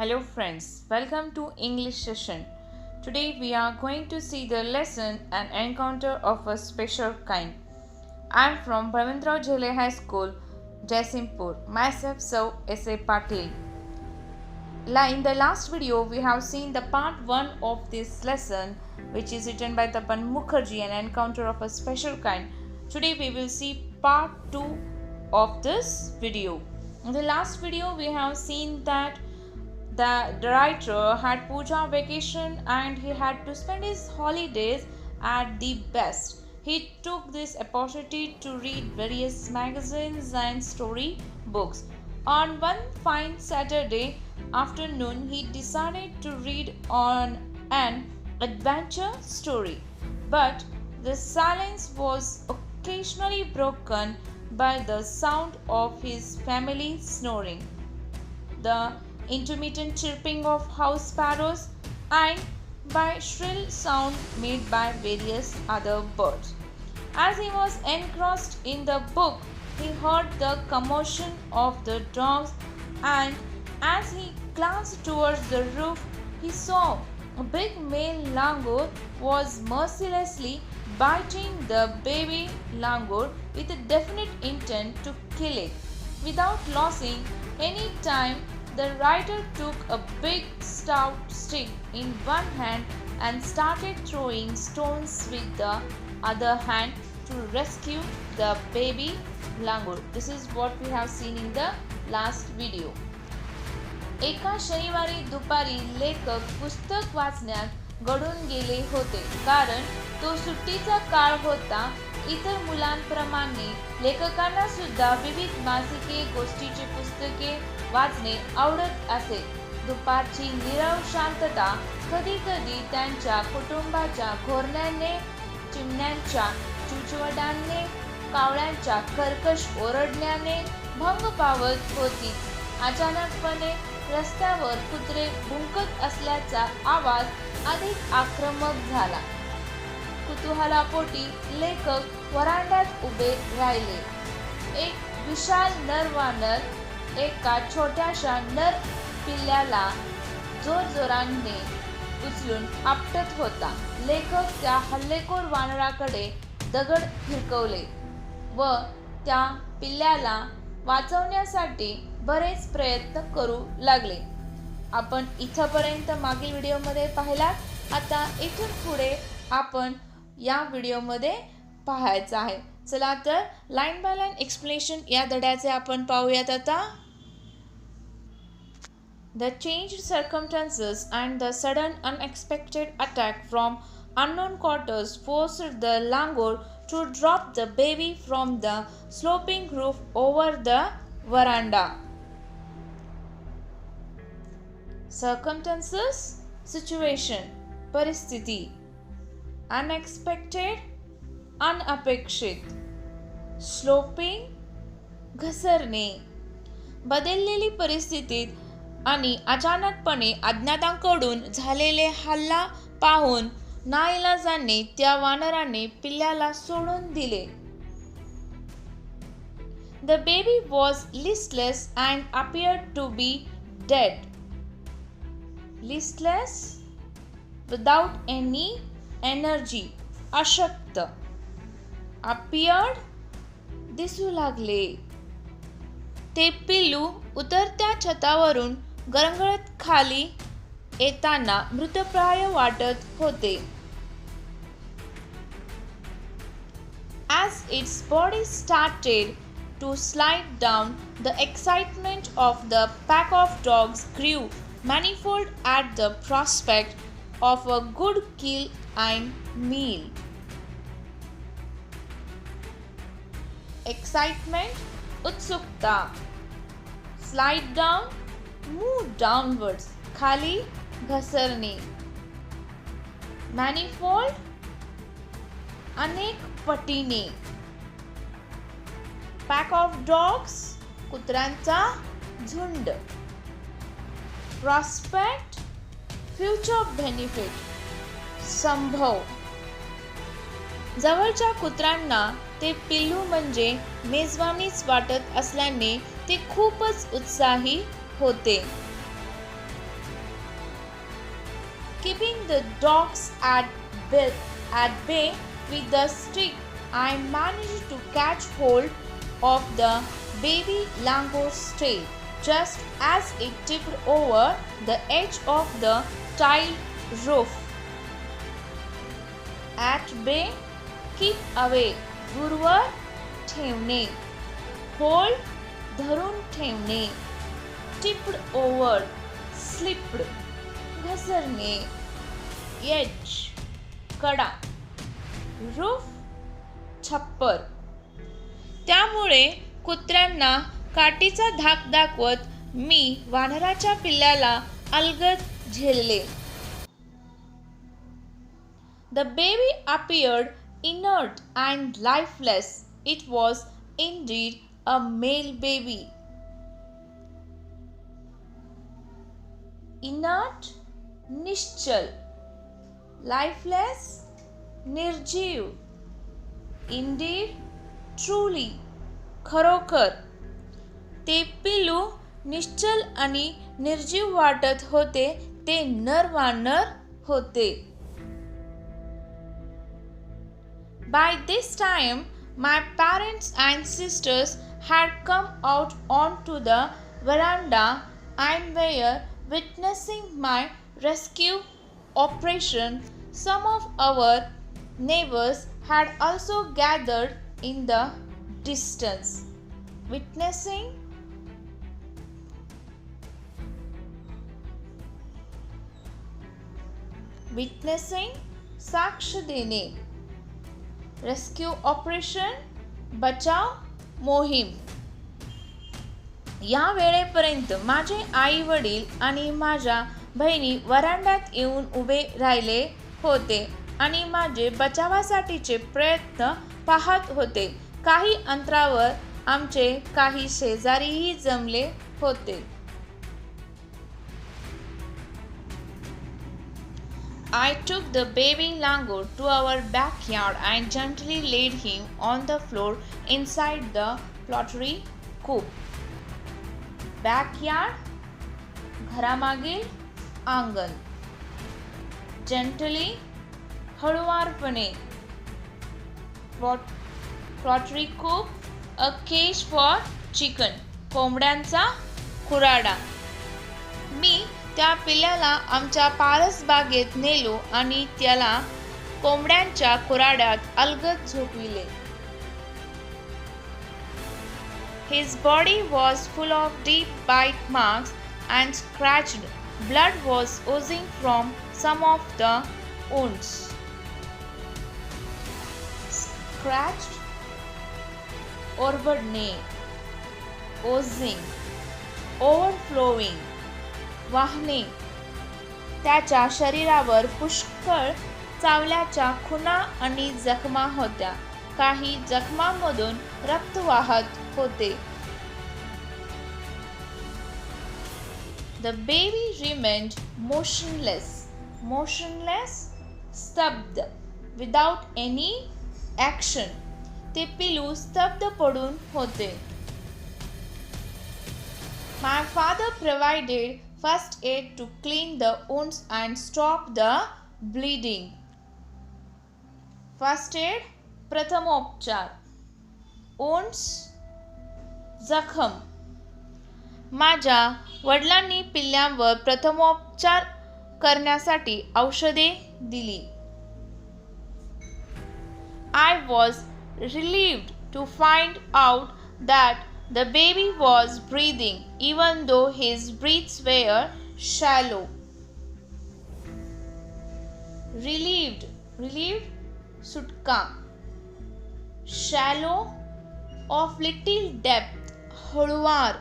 Hello friends, welcome to English session. Today we are going to see the lesson An Encounter of a Special Kind. I am from Pravindra Jhele High School, Jaisimpur. Myself Sir S.A. Patil. In the last video we have seen the part 1 of this lesson which is written by Tapan Mukherjee, An Encounter of a Special Kind. Today we will see part 2 of this video. In the last video we have seen that the writer had puja vacation and he had to spend his holidays at the best. He took this opportunity to read various magazines and story books. On one fine Saturday afternoon, he decided to read on an adventure story. But the silence was occasionally broken by the sound of his family snoring, the intermittent chirping of house sparrows, and by shrill sound made by various other birds. As he was engrossed in the book, he heard the commotion of the dogs, and as he glanced towards the roof, he saw a big male langur was mercilessly biting the baby langur with a definite intent to kill it. Without losing any time, the writer took a big stout stick in one hand and started throwing stones with the other hand to rescue the baby langur. This is what we have seen in the last video. एका शनिवारी दुपारी लेखक पुस्तक वाचण्यात गढून गेले होते, कारण तो सुट्टीचा काळ होता. इतर मुलांप्रमाणे लेखकांना सुद्धा विविध मासिके, गोष्टीची पुस्तके वाचणे आवडत असे. दुपारची नीरव शांतता कधी कधी त्यांच्या कुटुंबाच्या घोरण्याने, चिमण्यांच्या चुचवडांने, कावळ्यांच्या कर्कश ओरडण्याने भंग पावत होती. अचानकपणे रस्त्यावर कुत्रे भुंकत असल्याचा आवाज अधिक आक्रमक झाला. कुतूहलापोटी लेखक वरांड्यात उभे राहिले. एक विशाल नर वानर एका छोट्याशा नर पिल्ल्याला जोरजोराने उचलून आपटत होता. लेखक त्या हल्लेखोर वानराकडे दगड फिरकवले व त्या पिल्ल्याला वाचवण्यासाठी बरेच प्रयत्न करू लागले. आपण इथपर्यंत मागील व्हिडिओमध्ये पाहिलात. आता इथून पुढे आपण या व्हिडिओमध्ये पाहायचं आहे. चला तर लाईन बाय लाईन एक्सप्लेनेशन या धड्याचे आपण पाहूयात आता. The changed circumstances and the sudden unexpected attack from unknown quarters forced the langur to drop the baby from the sloping roof over the veranda. Circumstances, situation, परिस्थिती. Unexpected, अनअपेक्षित. Sloping, घसरणे. बदललेली परिस्थितीत आणि अचानकपणे अज्ञातांकडून झालेले हल्ला पाहून नाईलाजाने त्या वानराने पिल्ल्याला सोडून दिले. The baby was listless and appeared to be dead. Listless, without any energy, अशक्त. Appeared, दिसू लागले. ते पिल्लू उतरत्या छतावरून गरंगळत खाली येताना मृतप्राय वाटत होते. As its body started to slide down, the excitement of the pack of dogs grew manifold at the prospect of a good kill and meal. Excitement, उत्सुकता. Slide down, move downwards, खाली घसरणे. Manifold, अनेक पटीने. Pack of dogs, कुत्र्यांचा झुंड. Prospect, future benefit, संभव. जवळच्या कुत्र्यांना ते पिल्लू म्हणजे मेजवानीच वाटत असल्याने ते खूपच उत्साही होते. Keeping the dogs at bay with the stick, I managed to catch hold of the baby langour's tail just as it tipped over the edge of the tiled roof. At bay, keep away, दूरवर ठेवणे, hold धरून ठेवणे, tipped over, slipped घसरणे, edge कडा, roof छप्पर. त्यामुळे कुत्र्यांना काठीचा धाक दाखवत मी वानराच्या पिल्लाला अलगद झेलले. The baby appeared inert and lifeless. It was indeed a male baby. Inert, Nishchal. Lifeless, निर्जीव. Indeed, truly, खरोखर. ते पिल्लू निश्चल आणि निर्जीव वाटत होते. ते नर वानर होते. By this time, my parents and sisters had come out onto the veranda and were witnessing my rescue operation. Some of our neighbors had also gathered in the distance. Witnessing साक्ष देणे. रेस्क्यू ऑपरेशन बचाव मोहीम. या वेळेपर्यंत माझे आई वडील आणि माझ्या बहिणी वरांड्यात येऊन उभे राहिले होते आणि माझे बचावासाठीचे प्रयत्न पाहत होते. काही अंतरावर आमचे काही शेजारीही जमले होते. I took the baby langur to our backyard and gently laid him on the floor inside the poultry coop. Backyard, घरामागील अंगण. Gently, हळुवारपणे. Poultry coop, a cage for chicken. कोंबड्यांचा खुराडा. मी त्या पिल्लाला आमच्या पारसबागेत नेलो आणि त्याला कोंबड्यांच्या खुराड्यात अलगद झोपविले. His body was full of deep bite marks and scratched. Blood was oozing from some of the wounds. Scratched, ओरबडणे. Oozing, overflowing, वाहने. त्याच्या शरीरावर पुष्कळ चावल्याच्या खुणा आणि जखमा होत्या. काही जखमांमधून रक्त वाहत होते. The baby remained motionless. Motionless, स्तब्ध. Without any action. ते पिलू स्तब्ध पडून होते. My father provided first aid to clean the wounds and stop the bleeding. First aid, प्रथमोपचार. Wounds, जखम. माझ्या वडिलांनी पिल्ल्यांवर प्रथमोपचार करण्यासाठी औषधे दिली. I was relieved to find out that the baby was breathing even though his breaths were shallow. Relieved, सुटका. Shallow, of little depth, हळुवार.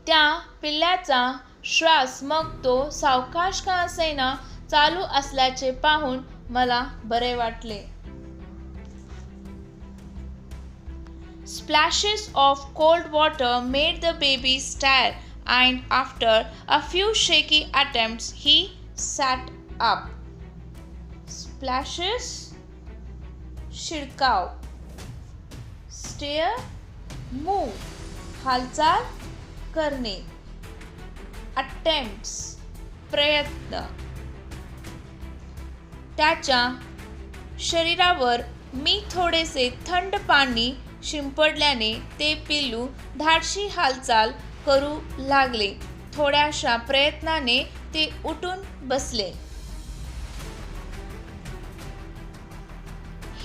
त्या पिल्ल्याचा श्वास मग तो सावकाश का असेना चालू असल्याचे पाहून मला बरे वाटले. Splashes of cold water made the baby stare, and after a few shaky attempts, he sat up. Splashes, शिडकाव. Stare, move, हालचाल करणे. Attempts, प्रयत्न. त्याच्या शरीरावर मी थोडेसे थंड पाणी शिंपडल्याने ते पिल्लू धाडशी हालचाल करू लागले. थोड्याशा प्रयत्नाने ते उठून बसले.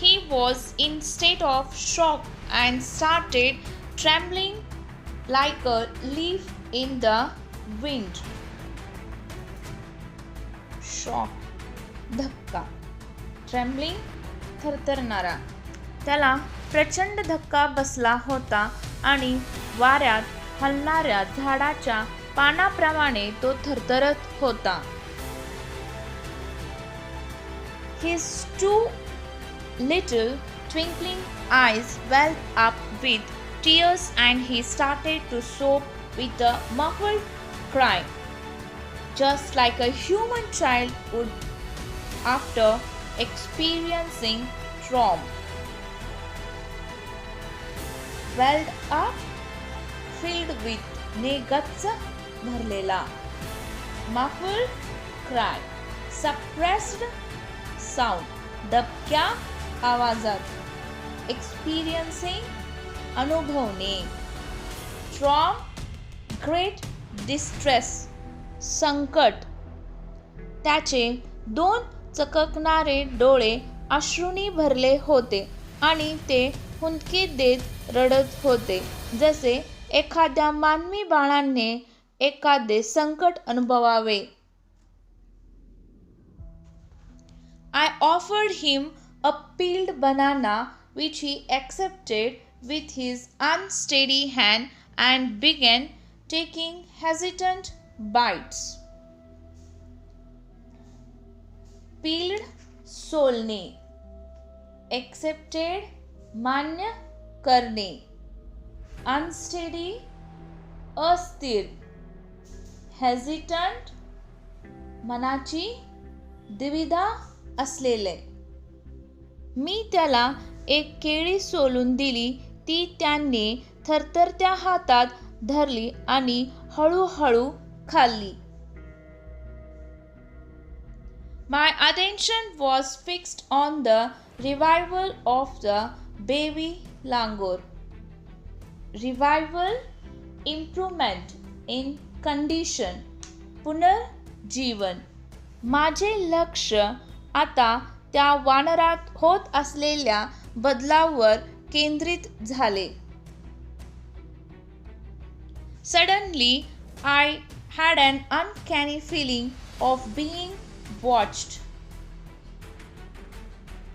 He was in state of shock and started trembling like a leaf in the wind. Shock, धक्का. Trembling, थरथरणारा. त्याला प्रचंड धक्का बसला होता आणि वाऱ्यात हलणाऱ्या झाडाच्या पानाप्रमाणे तो थरथरत होता. His two little twinkling eyes welled up with tears and he started to sob with a muffled cry, just like a human child would after experiencing trauma. Welled up, filled with ने गच्च भरलेला. Muffled cry, suppressed sound, दबक्या आवाजात. Experiencing, अनुभवणे. Trauma, great distress, संकट. त्याचे दोन चककणारे डोळे अश्रूंनी भरले होते आणि ते हुंदके देत रडत होते, जसे एखाद्या मानवी बाळाने एखादे संकट अनुभवावे. I offered him a peeled banana which he accepted with his unsteady hand and began taking hesitant bites. Peeled, सोलणे. Accepted, मान्य करणे. Unsteady, अस्थिर. Hesitant, मनाची द्विधा असलेले. मी त्याला एक केळी सोलून दिली. ती त्याने थरथरत्या हातात धरली आणि हळूहळू खाल्ली. My attention was fixed on the revival of the baby langur. Revival, improvement in condition, पुनर्जीवन. माझे लक्ष आता त्या वानरात होत असलेल्या बदलावर केंद्रित झाले. Suddenly, I had an uncanny feeling of being watched.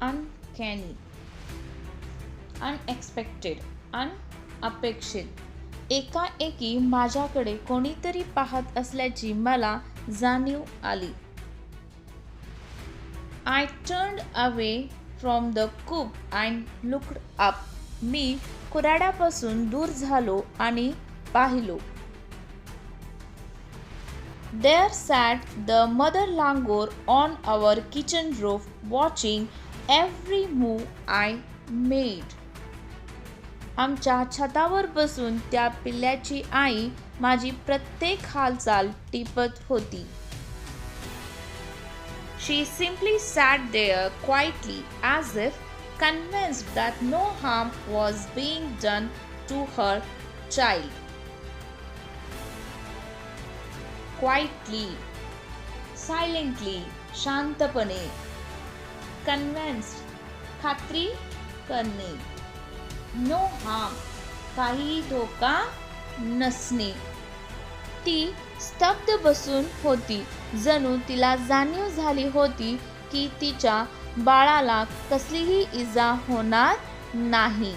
Uncanny, unexpected, अनपेक्षित. एकाएकी माझ्याकडे कोणीतरी पाहत असल्याची मला जाणीव आली. I turned away from the coop and looked up. मी कुऱ्हाड्यापासून दूर झालो आणि पाहिलो. There sat the mother langur on our kitchen roof, watching every move I made. आमच्या छतावर बसून त्या पिल्ल्याची आई माझी प्रत्येक हालचाल टिपत होती. She simply sat there quietly, as if convinced that no harm was being done to her child. Quietly, silently, शांतपणे. Convinced, खात्री करणे. No harm, काही धोका नसणे. ती स्तब्ध बसून होती, जणू तिला जाणीव झाली होती की तिच्या बाळाला कसलीही इजा होणार नाही.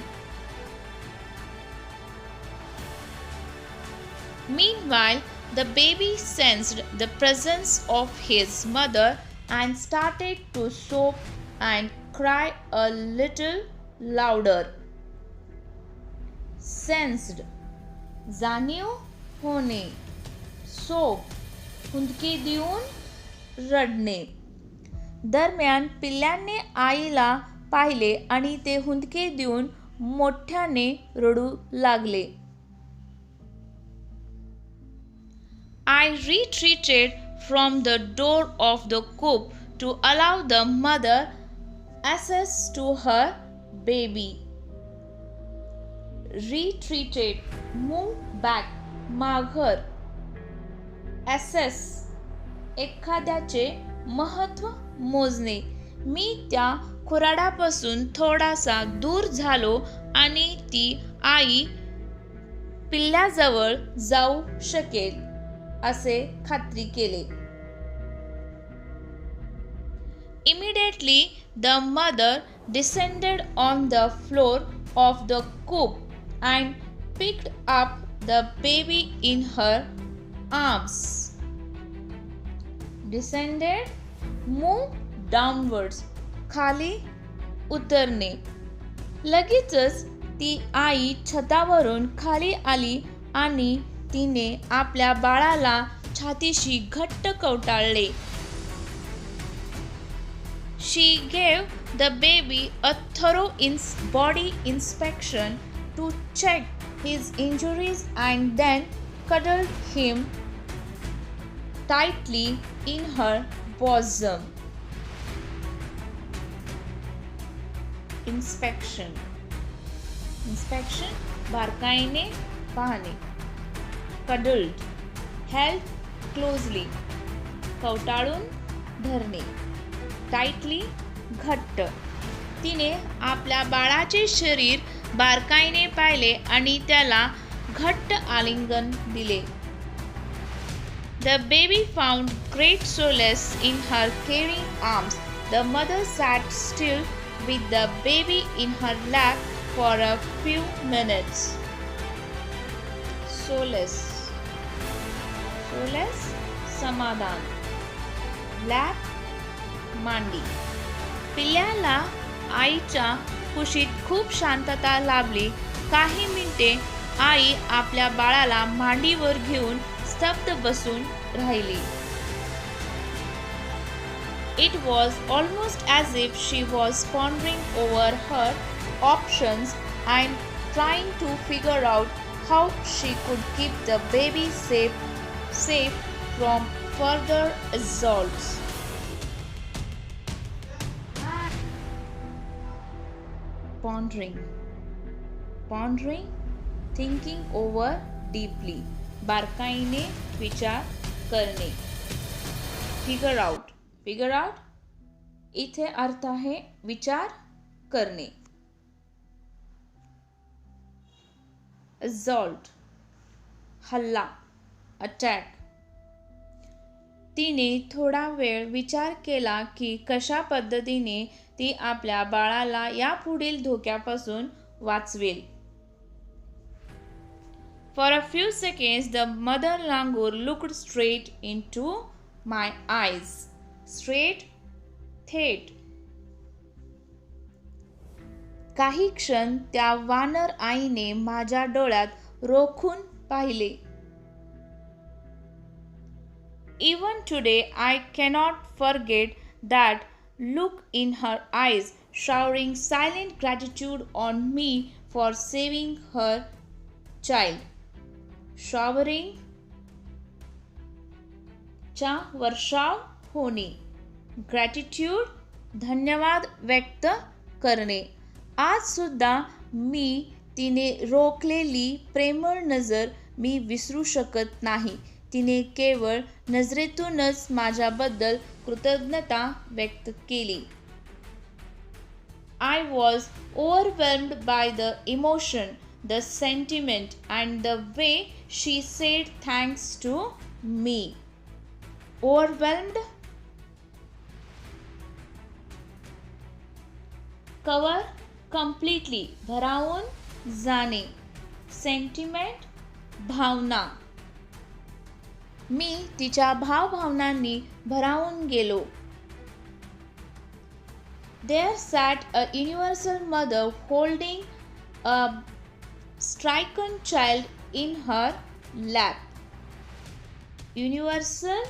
Meanwhile, the baby sensed the presence of his mother and started to sob and cry a little louder. Sensed, जाणीव होणे. सोब, हुंदके देऊन रडणे. दरम्यान पिल्ल्याने आईला पाहिले आणि ते हुंदके देऊन मोठ्याने रडू लागले. I retreated from the door of the coop to allow the mother access to her baby. Retreated, move back, माघर. Assess, एखाद्याचे महत्त्व मोजणे. मी त्या खुराडापासून थोडासा दूर झालो आणि ती आई पिल्लाजवळ जाऊ शकेल असे खात्री केले. Immediately the mother descended on the floor of the coop and picked up the baby in her arms. Descended, move downwards, खाली उतरणे. लगेचच ती आई छतावरून खाली आली आणि तिने आपल्या बाळाला छातीशी घट्ट कवटाळले. She gave the baby a thorough body inspection to check his injuries and then cuddled him tightly in her bosom. Inspection, बारकाईने पाहणे. Cuddled, held closely, कवटाळून धरणे. टाइटली, घट्ट. तिने आपल्या बाळाचे शरीर बारकाईने पाहिले आणि त्याला घट्ट आलिंगन दिले. The baby found great solace in her caring arms. The mother sat still with the baby in her lap for a few minutes. Solace, समाधान. Lap, मांडी. पिल्ल्याला आईच्या कुशीत खूप शांतता लाभली. काही मिनिटे आई आपल्या बाळाला मांडीवर घेऊन स्तब्ध बसून राहिली. It was almost as if she was pondering over her options and trying to figure out how she could keep the baby safe from further assaults. Pondering, thinking over deeply, बारकाईने विचार करणे. Figure out, इथे अर्थ आहे विचार करणे. Assault, हल्ला, attack. तिने थोडा वेळ विचार केला की कशा पद्धतीने ती आपल्या बाळाला यापुढील धोक्यापासून वाचवेल. For a few seconds the mother langur looked straight into my eyes. Straight, थेट. काही क्षण त्या वानर आईने माझ्या डोळ्यात रोखून पाहिले. Even today I cannot forget that look in her eyes, showering silent gratitude on me for saving her child. Showering, चा वर्षाव होणे. Gratitude, धन्यवाद व्यक्त करणे. आज सुद्धा मी तिने रोखलेली प्रेमळ नजर मी विसरू शकत नाही. तिने केवळ नजरेतूनच माझ्याबद्दल कृतज्ञता व्यक्त केली. I was overwhelmed by the emotion, the sentiment and the way she said thanks to me. Overwhelmed, cover completely, भरावून जाणे. Sentiment, भावना. मी तिच्या भावभावनांनी भरावून गेलो. There sat a universal mother holding a stricken child in her lap. Universal,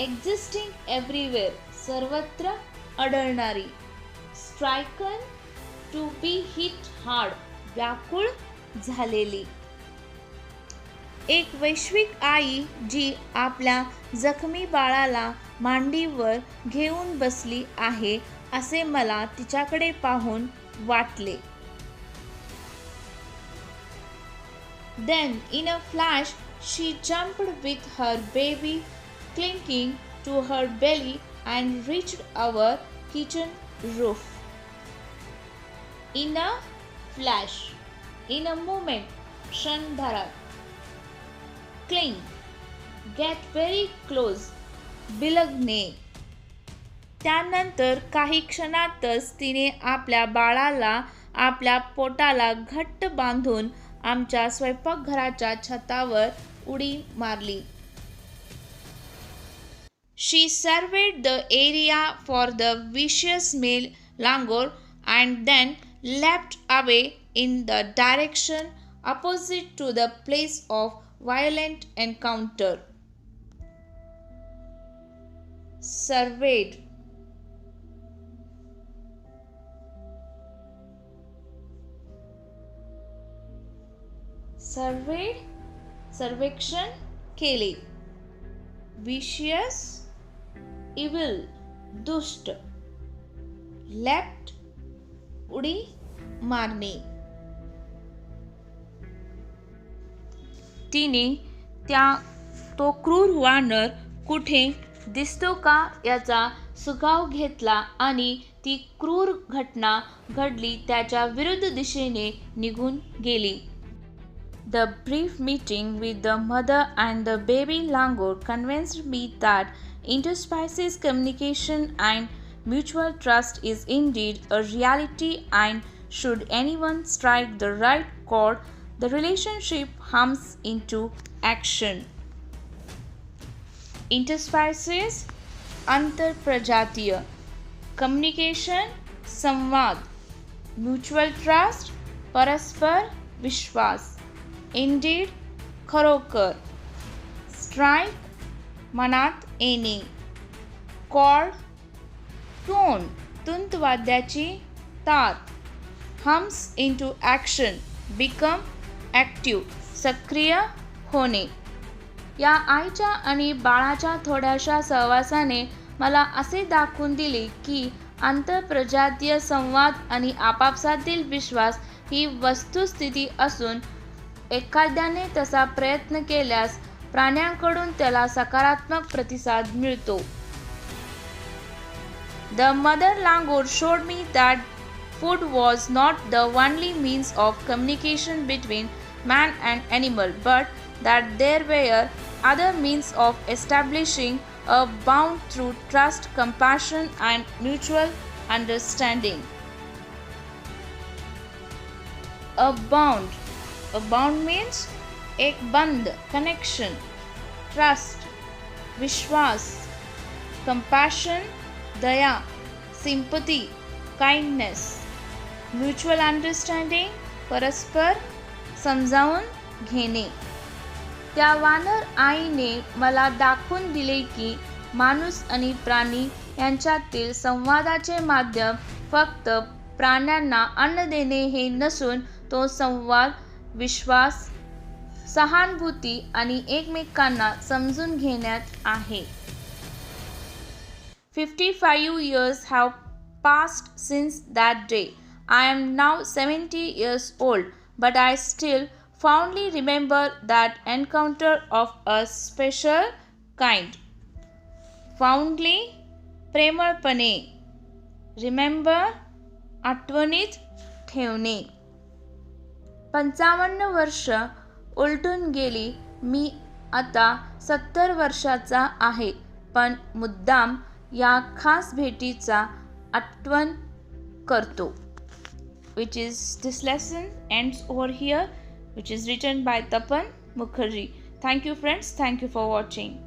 existing everywhere, सर्वत्र आढळणारी. Stricken, to be hit hard, व्याकुळ झालेली. एक वैश्विक आई जी आपल्या जखमी बाळाला मांडीवर घेऊन बसली आहे असे मला तिच्याकडे पाहून वाटले. Then in a flash she jumped with her baby clinging to her belly and reached our kitchen roof. In a flash, in a moment, क्षणभरात. Cling, get very close, बिलगणे. त्यानंतर काही क्षणातच तिने आपल्या बाळाला आपल्या पोटाला घट्ट बांधून आमच्या स्वयंपाकघराच्या छतावर उडी मारली. She surveyed the area for the vicious male langur and then leapt away in the direction opposite to the place of violent encounter. Surveyed. सर्वेक्षण केले. Vicious, evil, दुष्ट. Leapt, उडी मारणे. तिने तो क्रूर वानर कुठे दिसतो का याचा सुगाव घेतला आणि ती क्रूर घटना घडली त्याच्या विरुद्ध दिशेने निघून गेली. The brief meeting with the mother and the baby langur convinced me that interspecies communication and mutual trust is indeed a reality, and should anyone strike the right chord, the relationship hums into action. Interspecies, अंतरप्रजातीय. Communication, संवाद. Mutual trust, परस्पर विश्वास. Indeed, खरोखर. Strike, मनात येणे. Chord, tone, तुंतवाद्याची तात. Hums into action, become active, सक्रिय होणे. या आईच्या आणि बाळाच्या थोड्याशा सहवासाने मला असे दाखवून दिले की आंतरप्रजातीय संवाद आणि आपापसातील विश्वास ही वस्तुस्थिती असून एखाद्याने तसा प्रयत्न केल्यास प्राण्यांकडून त्याला सकारात्मक प्रतिसाद मिळतो. The mother langur showed me that food was not the only means of communication between man and animal, but that there were other means of establishing a bond through trust, compassion, and mutual understanding. A bond. A bond means एक बंध, connection, trust, विश्वास, compassion, दया, sympathy, kindness, mutual understanding, परस्पर समजावून घेणे. त्या वानर आईने मला दाखवून दिले की माणूस आणि प्राणी यांच्यातील संवादाचे माध्यम फक्त प्राण्यांना अन्न देणे हे नसून तो संवाद, विश्वास, सहानुभूती आणि एकमेकांना समजून घेण्यात आहे. 55 years have passed since that day. I am now 70 years old, but I still fondly remember that encounter of a special kind. Fondly, प्रेमळपणे. Remember, आठवणीत ठेवणे. 55 वर्ष उलटून गेली. मी आता 70 वर्षाचा आहे, पण मुद्दाम या खास भेटीचा आठवण करतो. Which is this lesson ends over here, which is written by Tapan Mukherjee. Thank you friends. Thank you for watching.